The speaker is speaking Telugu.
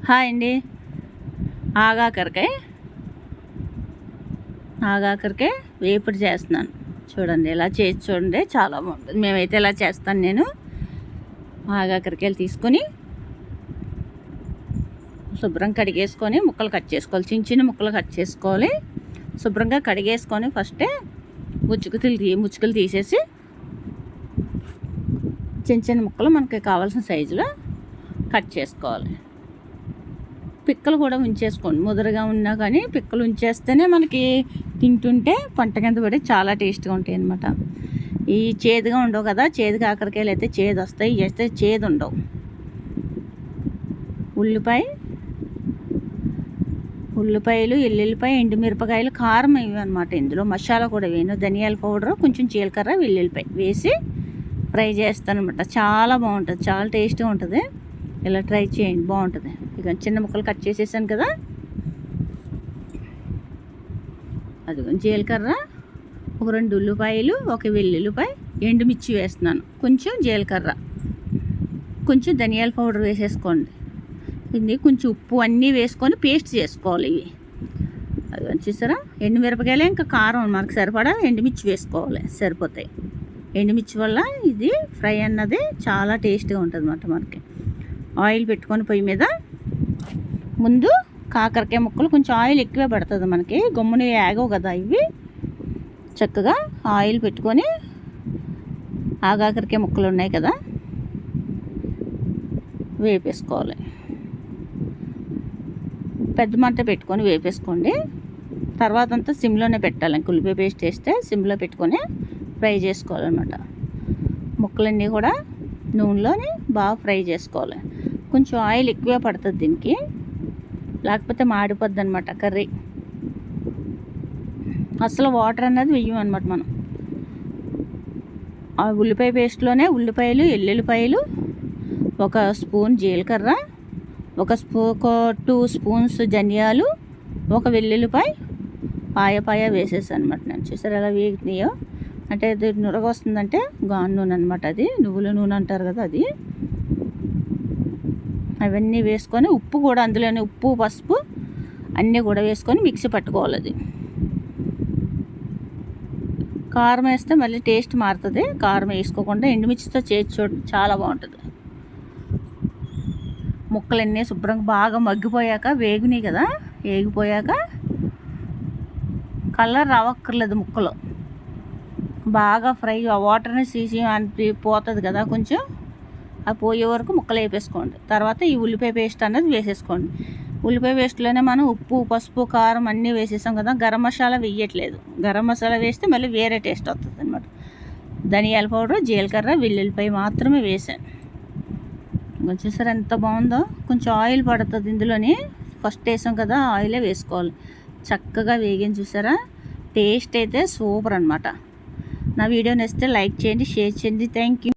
హాయ్ అండి. ఆగాకరకాయ ఆగాకరకాయ వేపుడు చేస్తున్నాను. చూడండి ఎలా చేసి చూడండి, చాలా బాగుంటుంది. మేమైతే ఇలా చేస్తాను నేను. ఆగాకరకాయలు తీసుకొని శుభ్రం కడిగేసుకొని ముక్కలు కట్ చేసుకోవాలి. చిన్న చిన్న ముక్కలు కట్ చేసుకోవాలి. శుభ్రంగా కడిగేసుకొని ఫస్టే ముచ్చుకలు తీసేసి చిన్న చిన్న ముక్కలు మనకి కావాల్సిన సైజులో కట్ చేసుకోవాలి. పిక్కలు కూడా ఉంచేసుకోండి. ముదరగా ఉన్నా కానీ పిక్కలు ఉంచేస్తేనే మనకి తింటుంటే పంట కింద పడి చాలా టేస్ట్గా ఉంటాయి అన్నమాట. ఈ చేదుగా ఉండవు కదా, చేదు కాకరకాయలు అయితే చేదు వస్తాయి, ఇవి అయితే చేదు ఉండవు. ఉల్లిపాయలు, ఎల్లుల్లిపాయ, ఎండుమిరపకాయలు, కారం ఇవి అనమాట. ఇందులో మసాలా కూడా వేయను. ధనియాల పౌడర్, కొంచెం జీలకర్ర, వెల్లుల్లిపాయ వేసి ఫ్రై చేస్తాను అనమాట. చాలా బాగుంటుంది, చాలా టేస్ట్గా ఉంటుంది. ఇలా ట్రై చేయండి, బాగుంటుంది. ఇక చిన్న ముక్కలు కట్ చేసేసాను కదా, అదిగో జీలకర్ర, ఒక 2 ఉల్లిపాయలు, ఒక వెల్లుల్లిపాయ, ఎండుమిర్చి వేస్తున్నాను, కొంచెం జీలకర్ర, కొంచెం ధనియాల పౌడర్ వేసేసుకోండి. ఇది కొంచెం ఉప్పు అన్నీ వేసుకొని పేస్ట్ చేసుకోవాలి. ఇవి అది చూసారా, ఎండుమిరపకాయలు ఇంకా కారం మనకు సరిపడా ఎండుమిర్చి వేసుకోవాలి, సరిపోతాయి. ఎండుమిర్చి వల్ల ఇది ఫ్రై అన్నది చాలా టేస్ట్గా ఉంటుంది అన్నమాట. మనకి ఆయిల్ పెట్టుకొని పొయ్యి మీద ముందు కాకరకాయ ముక్కలు కొంచెం ఆయిల్ ఎక్కువే పడుతుంది మనకి, గమ్ముని ఆగవు కదా ఇవి. చక్కగా ఆయిల్ పెట్టుకొని ఆగాకరకాయ ముక్కలు ఉన్నాయి కదా వేపేసుకోవాలి. పెద్ద మంట పెట్టుకొని వేపేసుకోండి. తర్వాత అంతా సిమ్లోనే పెట్టాలి. ఉల్లిపాయ పేస్ట్ వేస్తే సిమ్లో పెట్టుకొని ఫ్రై చేసుకోవాలన్నమాట. ముక్కలన్నీ కూడా నూనెలోని బాగా ఫ్రై చేసుకోవాలి. కొంచెం ఆయిల్ ఎక్కువే పడుతుంది దీనికి, లేకపోతే మాడిపోద్ది అనమాట కర్రీ. అసలు వాటర్ అన్నది వేయమన్నమాట మనం. ఆ ఉల్లిపాయ పేస్ట్లోనే ఉల్లిపాయలు, ఎల్లుల్లిపాయలు, 1 స్పూన్ జీలకర్ర, 2 స్పూన్స్ ధనియాలు, 1 వెల్లుల్లిపాయ పాయ వేసేసాను అనమాట. నేను చూసారు ఎలా వేగుతున్నాయో, అంటే అది నురగ వస్తుందంటే గాను నూనె అనమాట. అది నువ్వుల నూనె అంటారు కదా అది. అవన్నీ వేసుకొని ఉప్పు కూడా అందులోనే, ఉప్పు పసుపు అన్నీ కూడా వేసుకొని మిక్సీ పట్టుకోవాలి. అది కారం వేస్తే మళ్ళీ టేస్ట్ మారుతుంది. కారం వేసుకోకుండా ఎండుమిర్చితో చేసి చూడండి, చాలా బాగుంటుంది. ముక్కలన్నీ శుభ్రంగా బాగా మగ్గిపోయాక, వేగినాయి కదా, వేగిపోయాక కలర్ రావక్కర్లేదు, ముక్కలు బాగా ఫ్రై, వాటర్ని తీసి పోతుంది కదా కొంచెం, అది పోయే వరకు ముక్కలు వేపేసుకోండి. తర్వాత ఈ ఉల్లిపాయ పేస్ట్ అనేది వేసేసుకోండి. ఉల్లిపాయ పేస్ట్లోనే మనం ఉప్పు, పసుపు, కారం అన్నీ వేసేసాం కదా. గరం మసాలా వేయట్లేదు. గరం మసాలా వేస్తే మళ్ళీ వేరే టేస్ట్ వస్తుంది అనమాట. ధనియాల పౌడర్, జీలకర్ర, వెల్లుల్లిపాయ మాత్రమే వేసాను. చూసారు ఎంత బాగుందో. కొంచెం ఆయిల్ పడుతుంది ఇందులోని, ఫస్ట్ వేసాం కదా ఆయిలే వేసుకోవాలి. చక్కగా వేగింది చూసారా, టేస్ట్ అయితే సూపర్ అనమాట. నా వీడియో నచ్చితే లైక్ చేయండి, షేర్ చేయండి. Thank you.